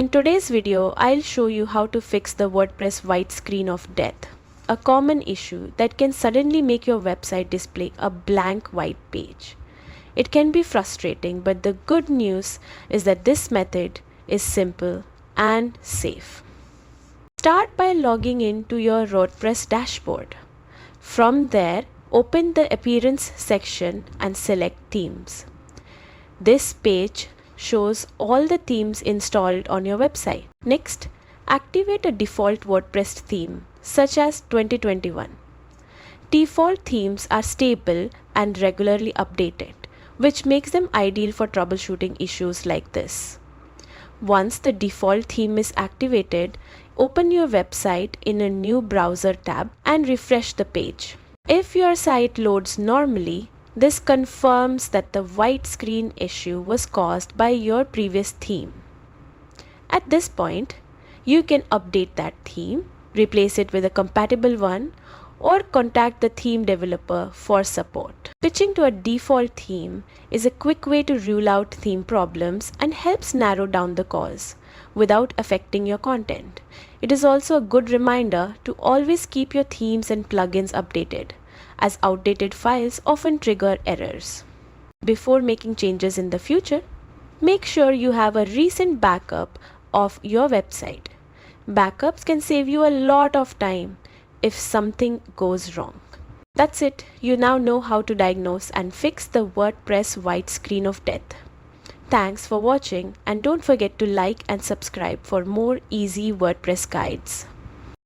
In today's video, I'll show you how to fix the WordPress white screen of death, a common issue that can suddenly make your website display a blank white page. It can be frustrating, but the good news is that this method is simple and safe. Start by logging in to your WordPress dashboard. From there, open the Appearance section and select Themes. This page shows all the themes installed on your website. Next, activate a default WordPress theme, such as 2021. Default themes are stable and regularly updated, which makes them ideal for troubleshooting issues like this. Once the default theme is activated, open your website in a new browser tab and refresh the page. If your site loads normally, this confirms that the white screen issue was caused by your previous theme. At this point, you can update that theme, replace it with a compatible one, or contact the theme developer for support. Switching to a default theme is a quick way to rule out theme problems and helps narrow down the cause without affecting your content. It is also a good reminder to always keep your themes and plugins updated, as outdated files often trigger errors. Before making changes in the future, make sure you have a recent backup of your website. Backups can save you a lot of time if something goes wrong. That's it. You now know how to diagnose and fix the WordPress white screen of death. Thanks for watching, and don't forget to like and subscribe for more easy WordPress guides.